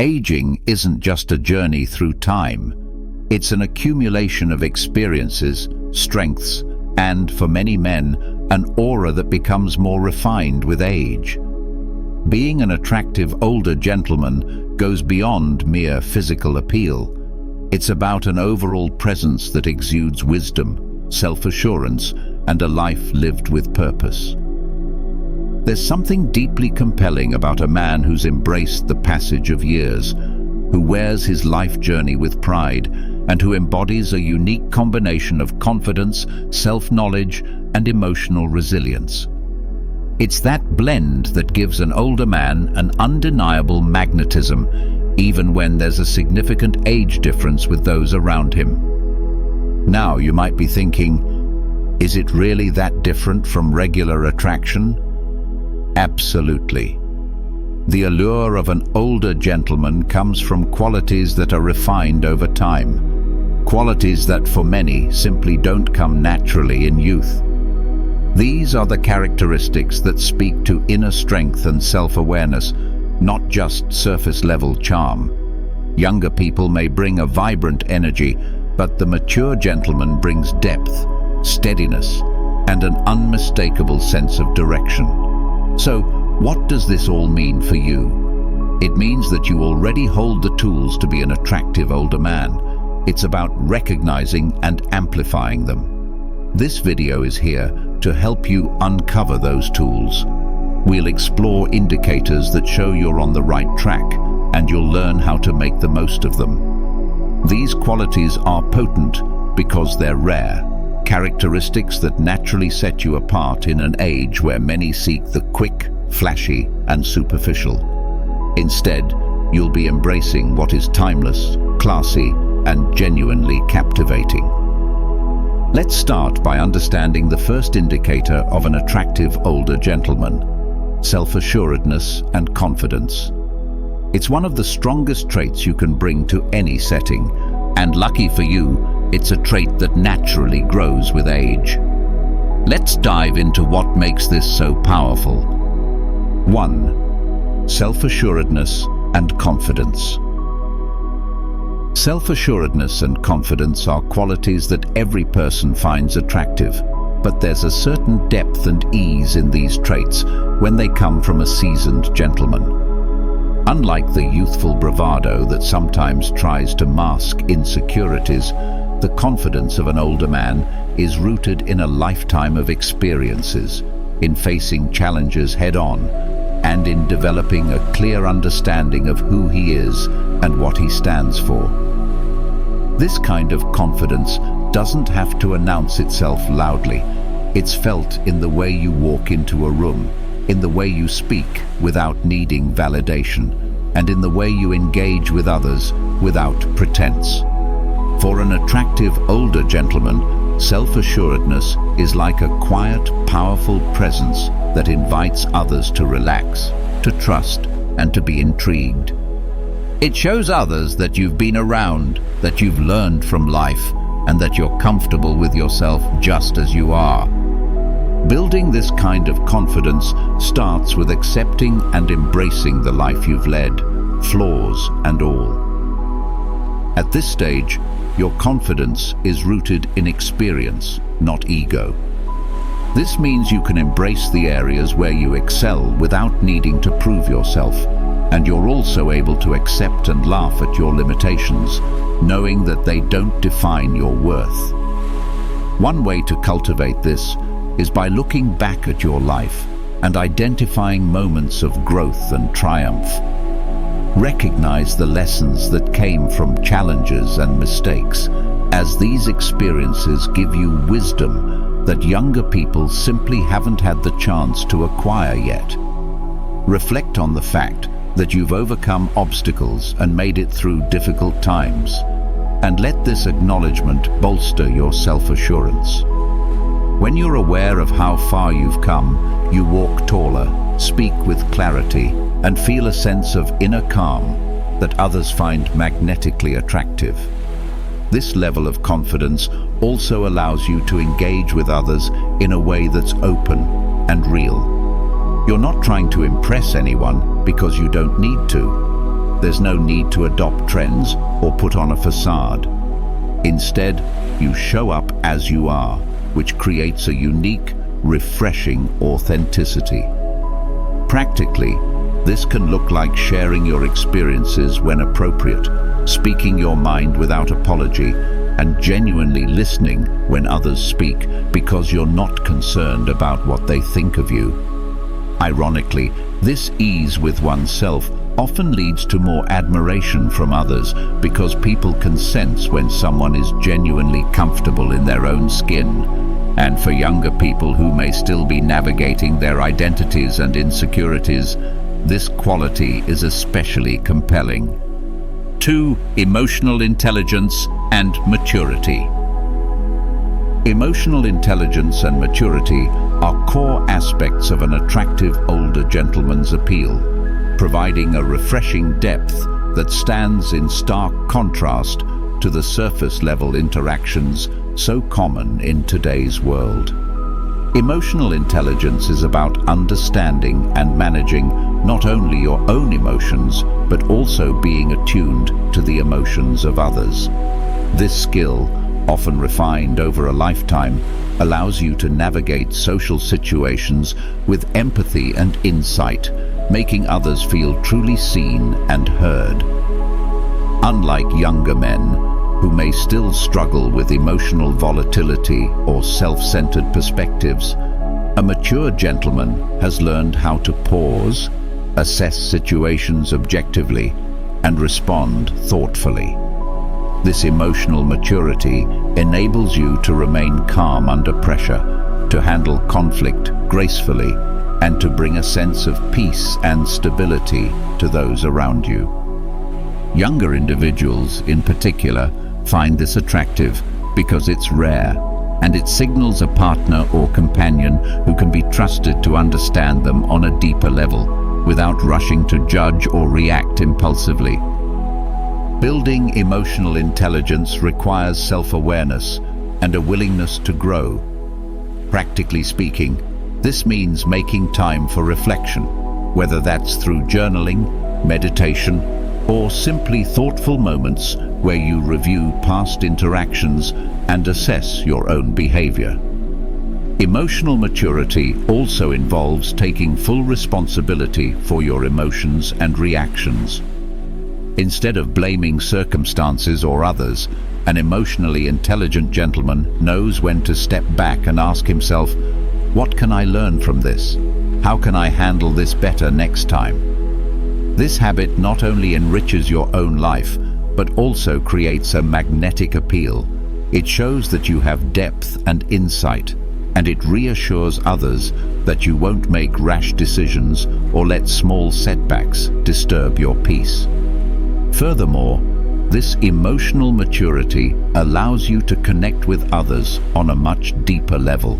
Aging isn't just a journey through time. It's an accumulation of experiences, strengths, and, for many men, an aura that becomes more refined with age. Being an attractive older gentleman goes beyond mere physical appeal. It's about an overall presence that exudes wisdom, self-assurance, and a life lived with purpose. There's something deeply compelling about a man who's embraced the passage of years, who wears his life journey with pride, and who embodies a unique combination of confidence, self-knowledge, and emotional resilience. It's that blend that gives an older man an undeniable magnetism, even when there's a significant age difference with those around him. Now you might be thinking, is it really that different from regular attraction? Absolutely. The allure of an older gentleman comes from qualities that are refined over time, qualities that for many simply don't come naturally in youth. These are the characteristics that speak to inner strength and self-awareness, not just surface-level charm. Younger people may bring a vibrant energy, but the mature gentleman brings depth, steadiness, and an unmistakable sense of direction. So, what does this all mean for you? It means that you already hold the tools to be an attractive older man. It's about recognizing and amplifying them. This video is here to help you uncover those tools. We'll explore indicators that show you're on the right track, and you'll learn how to make the most of them. These qualities are potent because they're rare, characteristics that naturally set you apart in an age where many seek the quick, flashy, and superficial. Instead, you'll be embracing what is timeless, classy, and genuinely captivating. Let's start by understanding the first indicator of an attractive older gentleman: self-assuredness and confidence. It's one of the strongest traits you can bring to any setting, and lucky for you, it's a trait that naturally grows with age. Let's dive into what makes this so powerful. 1. Self-assuredness and confidence. Self-assuredness and confidence are qualities that every person finds attractive, but there's a certain depth and ease in these traits when they come from a seasoned gentleman. Unlike the youthful bravado that sometimes tries to mask insecurities, the confidence of an older man is rooted in a lifetime of experiences, in facing challenges head-on, and in developing a clear understanding of who he is and what he stands for. This kind of confidence doesn't have to announce itself loudly. It's felt in the way you walk into a room, in the way you speak without needing validation, and in the way you engage with others without pretense. For an attractive older gentleman, self-assuredness is like a quiet, powerful presence that invites others to relax, to trust, and to be intrigued. It shows others that you've been around, that you've learned from life, and that you're comfortable with yourself just as you are. Building this kind of confidence starts with accepting and embracing the life you've led, flaws and all. At this stage, your confidence is rooted in experience, not ego. This means you can embrace the areas where you excel without needing to prove yourself, and you're also able to accept and laugh at your limitations, knowing that they don't define your worth. One way to cultivate this is by looking back at your life and identifying moments of growth and triumph. Recognize the lessons that came from challenges and mistakes, as these experiences give you wisdom that younger people simply haven't had the chance to acquire yet. Reflect on the fact that you've overcome obstacles and made it through difficult times, and let this acknowledgement bolster your self-assurance. When you're aware of how far you've come, you walk taller, speak with clarity, and feel a sense of inner calm that others find magnetically attractive. This level of confidence also allows you to engage with others in a way that's open and real. You're not trying to impress anyone because you don't need to. There's no need to adopt trends or put on a facade. Instead, you show up as you are, which creates a unique, refreshing authenticity. Practically, this can look like sharing your experiences when appropriate, speaking your mind without apology, and genuinely listening when others speak because you're not concerned about what they think of you. Ironically, this ease with oneself often leads to more admiration from others because people can sense when someone is genuinely comfortable in their own skin. And for younger people who may still be navigating their identities and insecurities, this quality is especially compelling. 2. Emotional intelligence and maturity. Emotional intelligence and maturity are core aspects of an attractive older gentleman's appeal, providing a refreshing depth that stands in stark contrast to the surface-level interactions so common in today's world. Emotional intelligence is about understanding and managing not only your own emotions, but also being attuned to the emotions of others. This skill, often refined over a lifetime, allows you to navigate social situations with empathy and insight, making others feel truly seen and heard. Unlike younger men, who may still struggle with emotional volatility or self-centered perspectives, a mature gentleman has learned how to pause, assess situations objectively, and respond thoughtfully. This emotional maturity enables you to remain calm under pressure, to handle conflict gracefully, and to bring a sense of peace and stability to those around you. Younger individuals, in particular, find this attractive because it's rare, and it signals a partner or companion who can be trusted to understand them on a deeper level, without rushing to judge or react impulsively. Building emotional intelligence requires self-awareness and a willingness to grow. Practically speaking, this means making time for reflection, whether that's through journaling, meditation, or simply thoughtful moments where you review past interactions and assess your own behavior. Emotional maturity also involves taking full responsibility for your emotions and reactions. Instead of blaming circumstances or others, an emotionally intelligent gentleman knows when to step back and ask himself, "What can I learn from this? How can I handle this better next time?" This habit not only enriches your own life, but also creates a magnetic appeal. It shows that you have depth and insight, and it reassures others that you won't make rash decisions or let small setbacks disturb your peace. Furthermore, this emotional maturity allows you to connect with others on a much deeper level.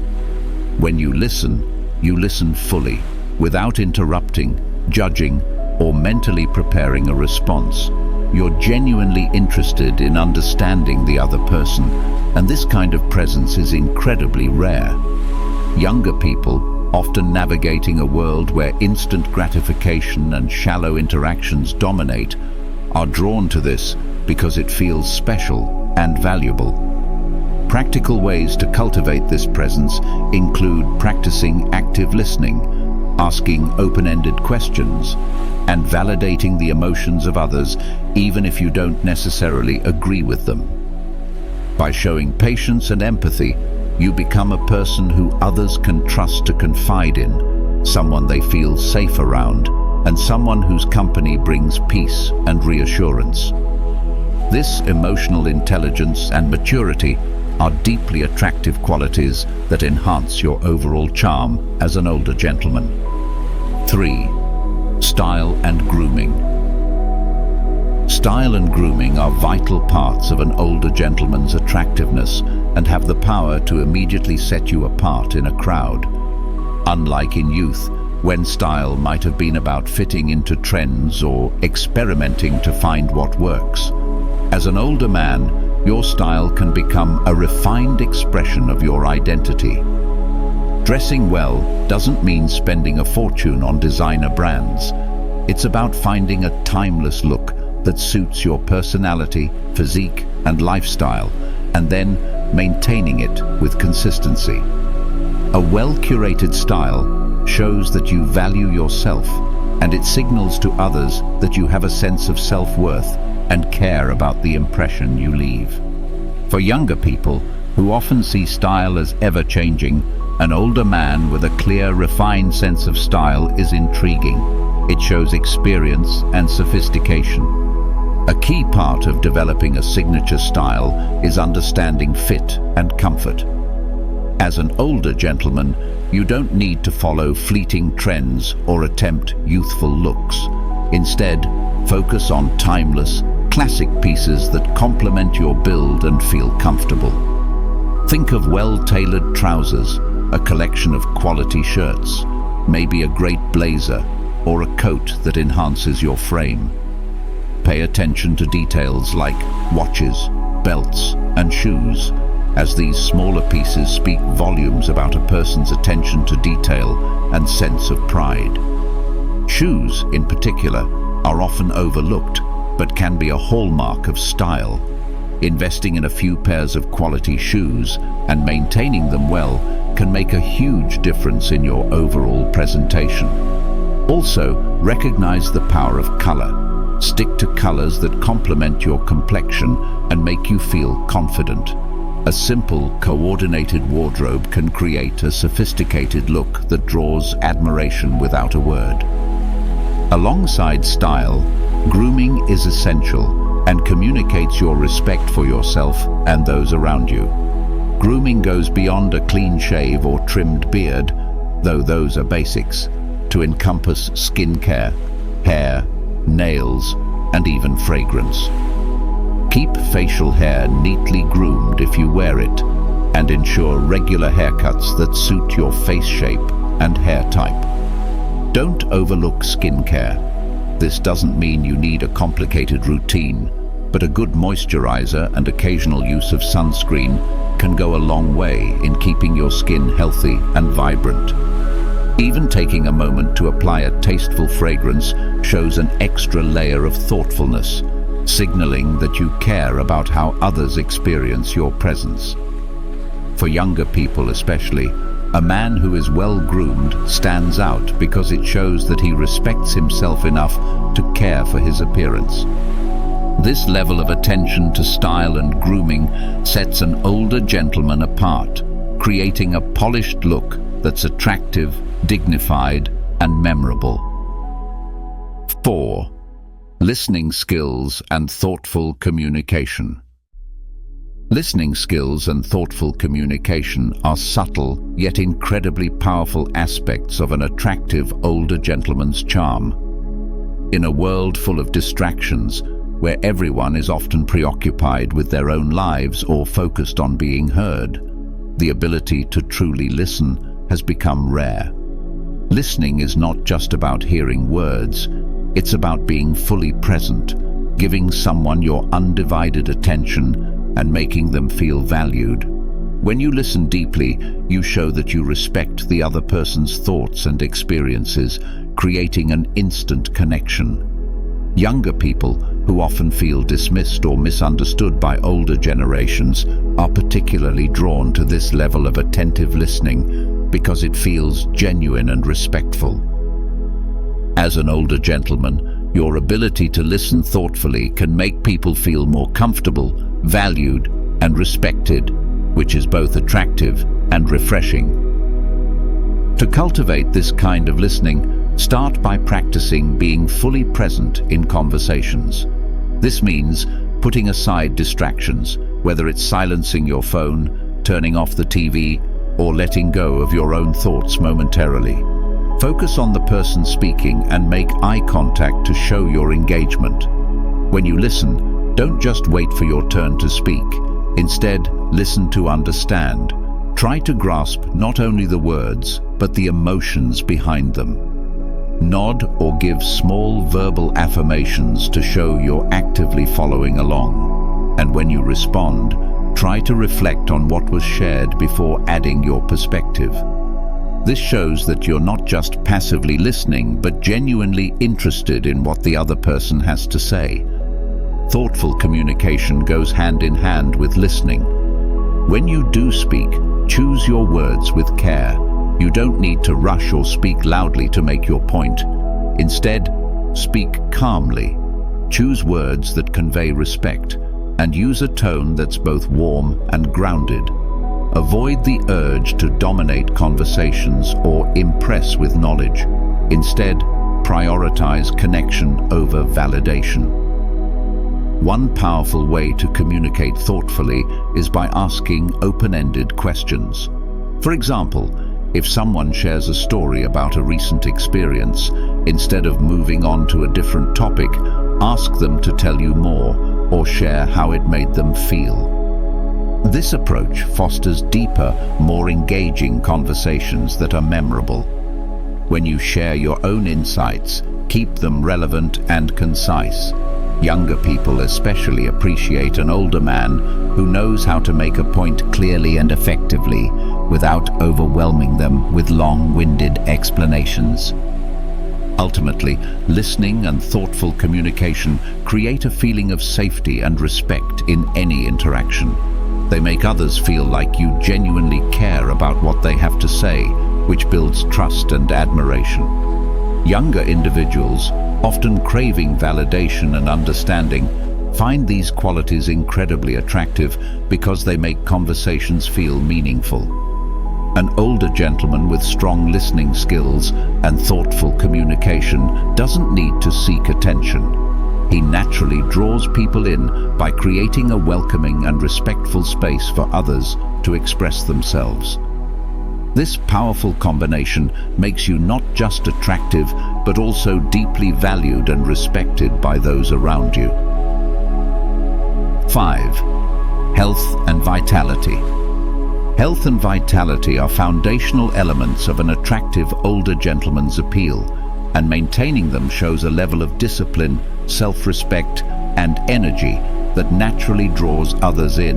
When you listen fully, without interrupting, judging, or mentally preparing a response. You're genuinely interested in understanding the other person, and this kind of presence is incredibly rare. Younger people, often navigating a world where instant gratification and shallow interactions dominate, are drawn to this because it feels special and valuable. Practical ways to cultivate this presence include practicing active listening, asking open-ended questions, and validating the emotions of others even if you don't necessarily agree with them. By showing patience and empathy, you become a person who others can trust to confide in, someone they feel safe around, and someone whose company brings peace and reassurance. This emotional intelligence and maturity are deeply attractive qualities that enhance your overall charm as an older gentleman. 3. Style and grooming. Style and grooming are vital parts of an older gentleman's attractiveness and have the power to immediately set you apart in a crowd. Unlike in youth, when style might have been about fitting into trends or experimenting to find what works, as an older man, your style can become a refined expression of your identity. Dressing well doesn't mean spending a fortune on designer brands. It's about finding a timeless look that suits your personality, physique, and lifestyle, and then maintaining it with consistency. A well-curated style shows that you value yourself, and it signals to others that you have a sense of self-worth and care about the impression you leave. For younger people, who often see style as ever-changing, an older man with a clear, refined sense of style is intriguing. It shows experience and sophistication. A key part of developing a signature style is understanding fit and comfort. As an older gentleman, you don't need to follow fleeting trends or attempt youthful looks. Instead, focus on timeless, classic pieces that complement your build and feel comfortable. Think of well-tailored trousers, a collection of quality shirts, maybe a great blazer, or a coat that enhances your frame. Pay attention to details like watches, belts, and shoes, as these smaller pieces speak volumes about a person's attention to detail and sense of pride. Shoes, in particular, are often overlooked, but can be a hallmark of style. Investing in a few pairs of quality shoes and maintaining them well can make a huge difference in your overall presentation. Also, recognize the power of color. Stick to colors that complement your complexion and make you feel confident. A simple, coordinated wardrobe can create a sophisticated look that draws admiration without a word. Alongside style, grooming is essential and communicates your respect for yourself and those around you. Grooming goes beyond a clean shave or trimmed beard, though those are basics, to encompass skincare, hair, nails, and even fragrance. Keep facial hair neatly groomed if you wear it, and ensure regular haircuts that suit your face shape and hair type. Don't overlook skincare. This doesn't mean you need a complicated routine, but a good moisturizer and occasional use of sunscreen can go a long way in keeping your skin healthy and vibrant. Even taking a moment to apply a tasteful fragrance shows an extra layer of thoughtfulness, signaling that you care about how others experience your presence. For younger people especially, a man who is well-groomed stands out because it shows that he respects himself enough to care for his appearance. This level of attention to style and grooming sets an older gentleman apart, creating a polished look that's attractive, dignified, and memorable. 4. Listening skills and thoughtful communication. Listening skills and thoughtful communication are subtle yet incredibly powerful aspects of an attractive older gentleman's charm. In a world full of distractions, where everyone is often preoccupied with their own lives or focused on being heard, the ability to truly listen has become rare. Listening is not just about hearing words, it's about being fully present, giving someone your undivided attention and making them feel valued. When you listen deeply, you show that you respect the other person's thoughts and experiences, creating an instant connection. Younger people, who often feel dismissed or misunderstood by older generations, are particularly drawn to this level of attentive listening because it feels genuine and respectful. As an older gentleman, your ability to listen thoughtfully can make people feel more comfortable, valued, and respected, which is both attractive and refreshing. To cultivate this kind of listening, start by practicing being fully present in conversations. This means putting aside distractions, whether it's silencing your phone, turning off the TV, or letting go of your own thoughts momentarily. Focus on the person speaking and make eye contact to show your engagement. When you listen, don't just wait for your turn to speak. Instead, listen to understand. Try to grasp not only the words, but the emotions behind them. Nod or give small verbal affirmations to show you're actively following along. And when you respond, try to reflect on what was shared before adding your perspective. This shows that you're not just passively listening, but genuinely interested in what the other person has to say. Thoughtful communication goes hand in hand with listening. When you do speak, choose your words with care. You don't need to rush or speak loudly to make your point. Instead, speak calmly. Choose words that convey respect, and use a tone that's both warm and grounded. Avoid the urge to dominate conversations or impress with knowledge. Instead, prioritize connection over validation. One powerful way to communicate thoughtfully is by asking open-ended questions. For example, if someone shares a story about a recent experience, instead of moving on to a different topic, ask them to tell you more or share how it made them feel. This approach fosters deeper, more engaging conversations that are memorable. When you share your own insights, keep them relevant and concise. Younger people especially appreciate an older man who knows how to make a point clearly and effectively without overwhelming them with long-winded explanations. Ultimately, listening and thoughtful communication create a feeling of safety and respect in any interaction. They make others feel like you genuinely care about what they have to say, which builds trust and admiration. Younger individuals, often craving validation and understanding, find these qualities incredibly attractive because they make conversations feel meaningful. An older gentleman with strong listening skills and thoughtful communication doesn't need to seek attention. He naturally draws people in by creating a welcoming and respectful space for others to express themselves. This powerful combination makes you not just attractive, but also deeply valued and respected by those around you. 5. Health and vitality. Health and vitality are foundational elements of an attractive older gentleman's appeal, and maintaining them shows a level of discipline, self-respect, and energy that naturally draws others in.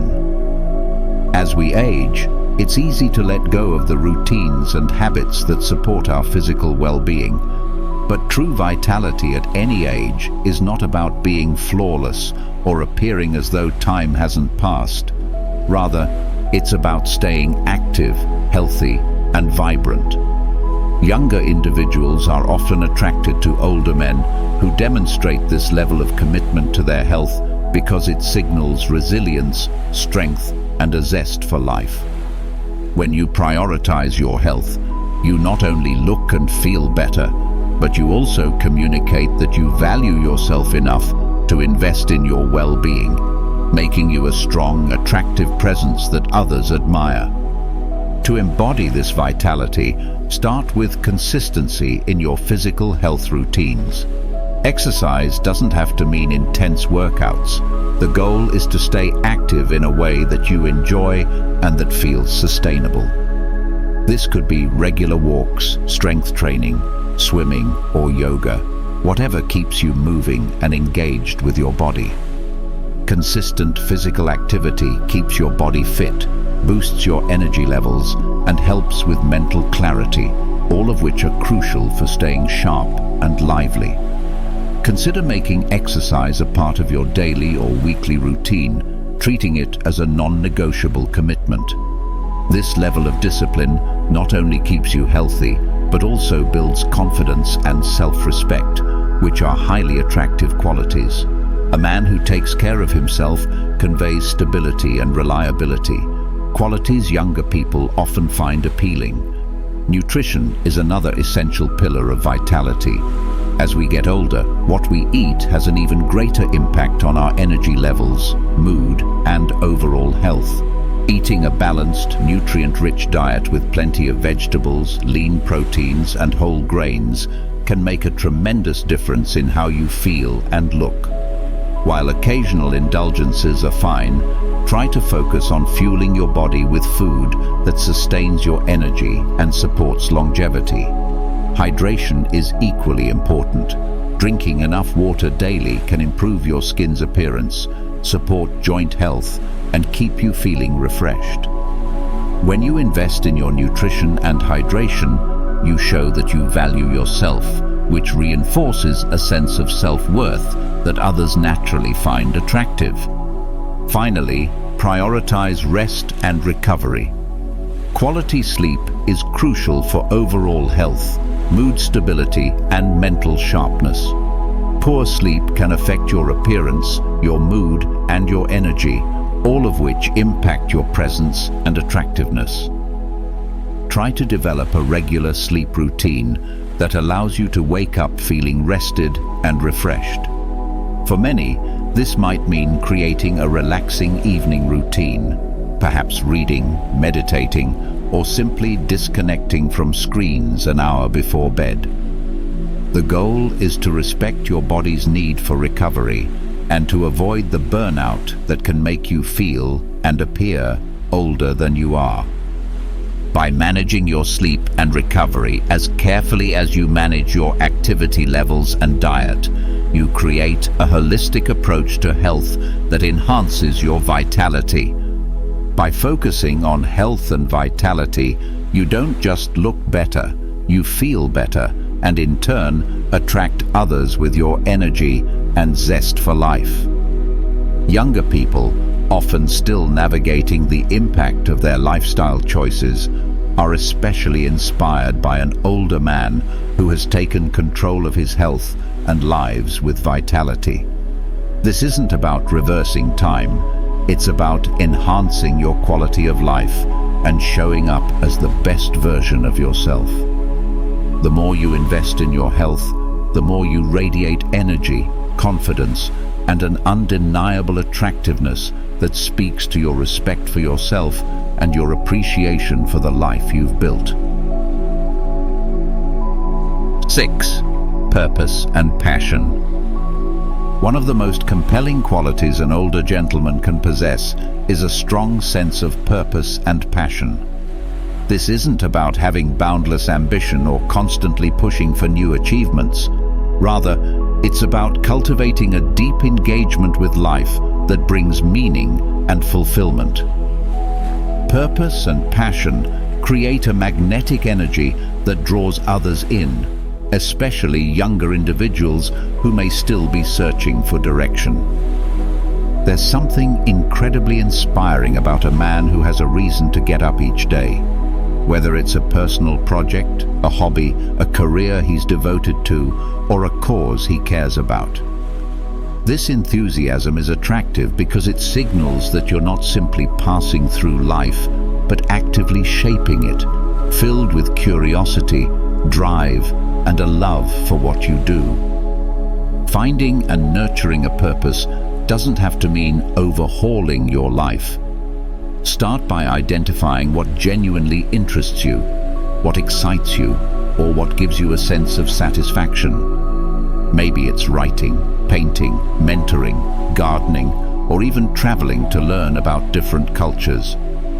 As we age, it's easy to let go of the routines and habits that support our physical well-being. But true vitality at any age is not about being flawless or appearing as though time hasn't passed. Rather, it's about staying active, healthy, and vibrant. Younger individuals are often attracted to older men who demonstrate this level of commitment to their health because it signals resilience, strength, and a zest for life. When you prioritize your health, you not only look and feel better, but you also communicate that you value yourself enough to invest in your well-being, making you a strong, attractive presence that others admire. To embody this vitality, start with consistency in your physical health routines. Exercise doesn't have to mean intense workouts. The goal is to stay active in a way that you enjoy and that feels sustainable. This could be regular walks, strength training, swimming, or yoga, whatever keeps you moving and engaged with your body. Consistent physical activity keeps your body fit, boosts your energy levels, and helps with mental clarity, all of which are crucial for staying sharp and lively. Consider making exercise a part of your daily or weekly routine, treating it as a non-negotiable commitment. This level of discipline not only keeps you healthy, but also builds confidence and self-respect, which are highly attractive qualities. A man who takes care of himself conveys stability and reliability, qualities younger people often find appealing. Nutrition is another essential pillar of vitality. As we get older, what we eat has an even greater impact on our energy levels, mood, and overall health. Eating a balanced, nutrient-rich diet with plenty of vegetables, lean proteins, and whole grains can make a tremendous difference in how you feel and look. While occasional indulgences are fine, try to focus on fueling your body with food that sustains your energy and supports longevity. Hydration is equally important. Drinking enough water daily can improve your skin's appearance, support joint health, and keep you feeling refreshed. When you invest in your nutrition and hydration, you show that you value yourself, which reinforces a sense of self-worth that others naturally find attractive. Finally, prioritize rest and recovery. Quality sleep is crucial for overall health, mood stability, and mental sharpness. Poor sleep can affect your appearance, your mood, and your energy, all of which impact your presence and attractiveness. Try to develop a regular sleep routine that allows you to wake up feeling rested and refreshed. For many, this might mean creating a relaxing evening routine, perhaps reading, meditating, or simply disconnecting from screens an hour before bed. The goal is to respect your body's need for recovery and to avoid the burnout that can make you feel and appear older than you are. By managing your sleep and recovery as carefully as you manage your activity levels and diet, you create a holistic approach to health that enhances your vitality. By focusing on health and vitality, you don't just look better, you feel better, and in turn attract others with your energy and zest for life. Younger people, often still navigating the impact of their lifestyle choices, are especially inspired by an older man who has taken control of his health and lives with vitality. This isn't about reversing time, it's about enhancing your quality of life and showing up as the best version of yourself. The more you invest in your health, the more you radiate energy, confidence, and an undeniable attractiveness that speaks to your respect for yourself and your appreciation for the life you've built. 6. Purpose and passion. One of the most compelling qualities an older gentleman can possess is a strong sense of purpose and passion. This isn't about having boundless ambition or constantly pushing for new achievements. Rather, it's about cultivating a deep engagement with life that brings meaning and fulfillment. Purpose and passion create a magnetic energy that draws others in, especially younger individuals who may still be searching for direction. There's something incredibly inspiring about a man who has a reason to get up each day. Whether it's a personal project, a hobby, a career he's devoted to, or a cause he cares about. This enthusiasm is attractive because it signals that you're not simply passing through life, but actively shaping it, filled with curiosity, drive, and a love for what you do. Finding and nurturing a purpose doesn't have to mean overhauling your life. Start by identifying what genuinely interests you, what excites you, or what gives you a sense of satisfaction. Maybe it's writing, painting, mentoring, gardening, or even traveling to learn about different cultures.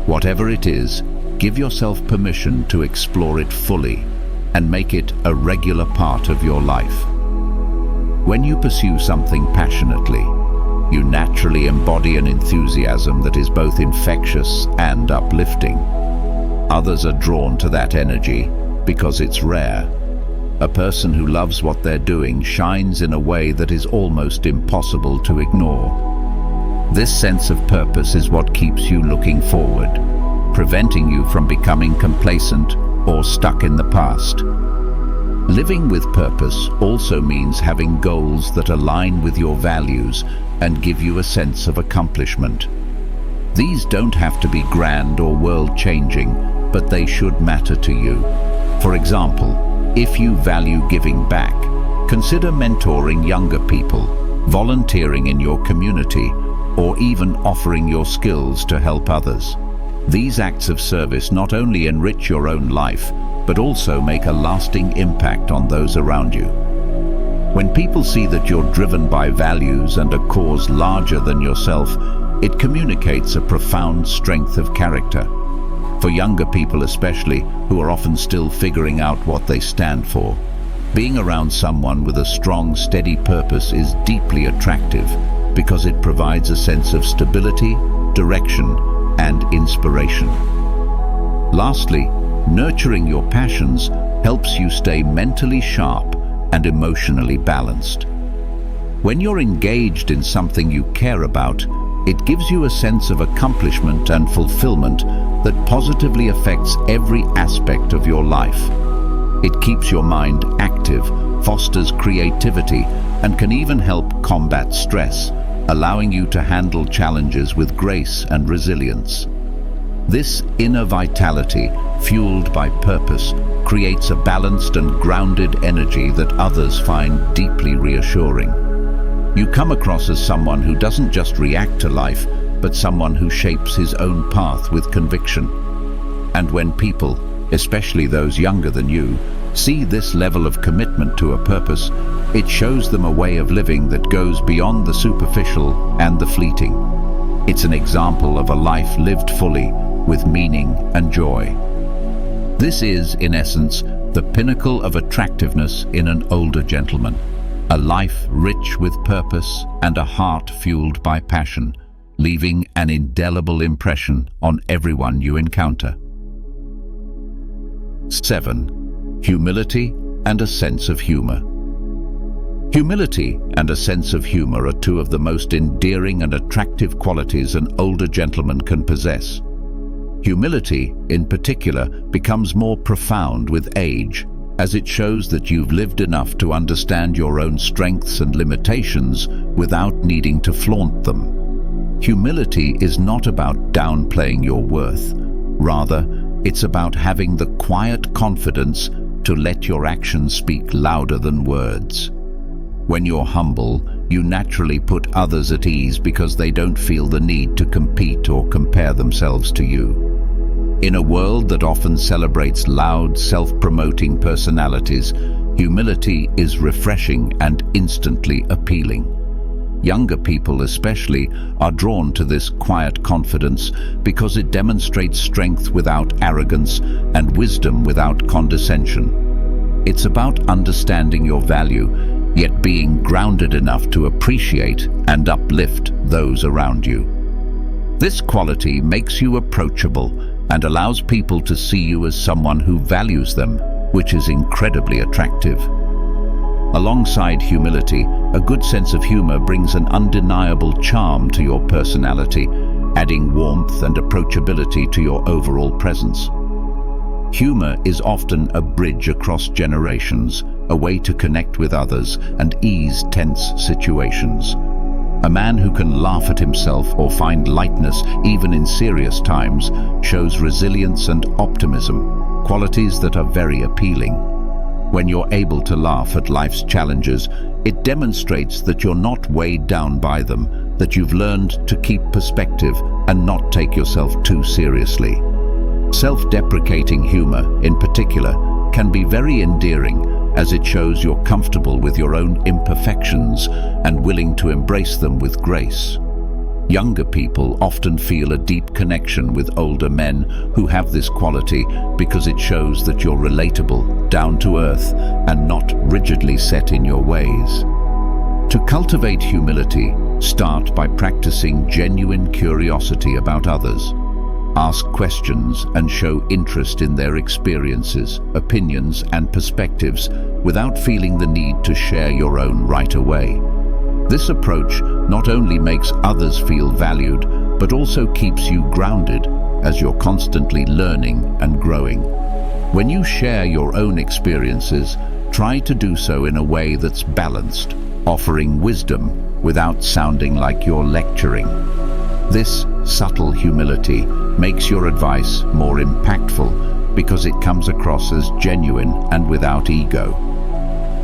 Whatever it is, give yourself permission to explore it fully and make it a regular part of your life. When you pursue something passionately, you naturally embody an enthusiasm that is both infectious and uplifting. Others are drawn to that energy because it's rare. A person who loves what they're doing shines in a way that is almost impossible to ignore. This sense of purpose is what keeps you looking forward, preventing you from becoming complacent or stuck in the past. Living with purpose also means having goals that align with your values and give you a sense of accomplishment. These don't have to be grand or world-changing, but they should matter to you. For example, if you value giving back, consider mentoring younger people, volunteering in your community, or even offering your skills to help others. These acts of service not only enrich your own life, but also make a lasting impact on those around you. When people see that you're driven by values and a cause larger than yourself, it communicates a profound strength of character. For younger people especially, who are often still figuring out what they stand for, being around someone with a strong, steady purpose is deeply attractive because it provides a sense of stability, direction, and inspiration. Lastly, nurturing your passions helps you stay mentally sharp and emotionally balanced. When you're engaged in something you care about, it gives you a sense of accomplishment and fulfillment that positively affects every aspect of your life. It keeps your mind active, fosters creativity, and can even help combat stress, allowing you to handle challenges with grace and resilience. This inner vitality, fueled by purpose, creates a balanced and grounded energy that others find deeply reassuring. You come across as someone who doesn't just react to life, but someone who shapes his own path with conviction. And when people, especially those younger than you, see this level of commitment to a purpose, it shows them a way of living that goes beyond the superficial and the fleeting. It's an example of a life lived fully, with meaning and joy. This is, in essence, the pinnacle of attractiveness in an older gentleman. A life rich with purpose and a heart fueled by passion, leaving an indelible impression on everyone you encounter. 7. Humility and a sense of humor. Humility and a sense of humor are two of the most endearing and attractive qualities an older gentleman can possess. Humility, in particular, becomes more profound with age, as it shows that you've lived enough to understand your own strengths and limitations without needing to flaunt them. Humility is not about downplaying your worth. Rather, it's about having the quiet confidence to let your actions speak louder than words. When you're humble, you naturally put others at ease because they don't feel the need to compete or compare themselves to you. In a world that often celebrates loud, self-promoting personalities, humility is refreshing and instantly appealing. Younger people especially are drawn to this quiet confidence because it demonstrates strength without arrogance and wisdom without condescension. It's about understanding your value, yet being grounded enough to appreciate and uplift those around you. This quality makes you approachable and allows people to see you as someone who values them, which is incredibly attractive. Alongside humility, a good sense of humor brings an undeniable charm to your personality, adding warmth and approachability to your overall presence. Humor is often a bridge across generations, a way to connect with others and ease tense situations. A man who can laugh at himself or find lightness even in serious times shows resilience and optimism, qualities that are very appealing. When you're able to laugh at life's challenges, it demonstrates that you're not weighed down by them, that you've learned to keep perspective and not take yourself too seriously. Self-deprecating humor, in particular, can be very endearing, as it shows you're comfortable with your own imperfections and willing to embrace them with grace. Younger people often feel a deep connection with older men who have this quality because it shows that you're relatable, down to earth, and not rigidly set in your ways. To cultivate humility, start by practicing genuine curiosity about others. Ask questions and show interest in their experiences, opinions, and perspectives without feeling the need to share your own right away. This approach not only makes others feel valued, but also keeps you grounded as you're constantly learning and growing. When you share your own experiences, try to do so in a way that's balanced, offering wisdom without sounding like you're lecturing. This subtle humility makes your advice more impactful because it comes across as genuine and without ego.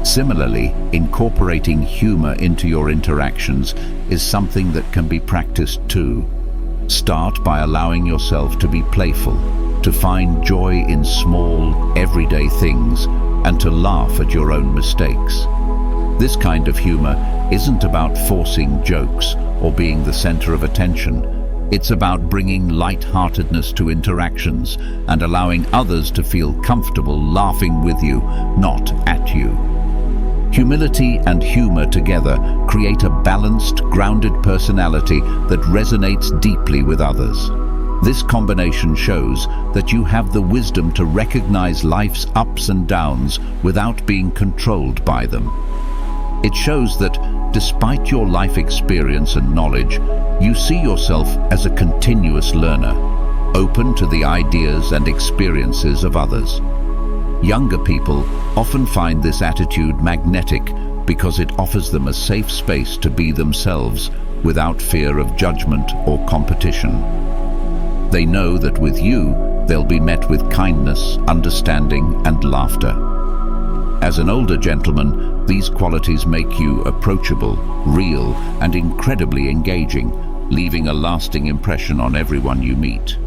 Similarly, incorporating humor into your interactions is something that can be practiced too. Start by allowing yourself to be playful, to find joy in small, everyday things, and to laugh at your own mistakes. This kind of humor isn't about forcing jokes or being the center of attention. It's about bringing light-heartedness to interactions and allowing others to feel comfortable laughing with you, not at you. Humility and humor together create a balanced, grounded personality that resonates deeply with others. This combination shows that you have the wisdom to recognize life's ups and downs without being controlled by them. It shows that, despite your life experience and knowledge, you see yourself as a continuous learner, open to the ideas and experiences of others. Younger people often find this attitude magnetic because it offers them a safe space to be themselves without fear of judgment or competition. They know that with you, they'll be met with kindness, understanding, and laughter. As an older gentleman, these qualities make you approachable, real, and incredibly engaging, leaving a lasting impression on everyone you meet.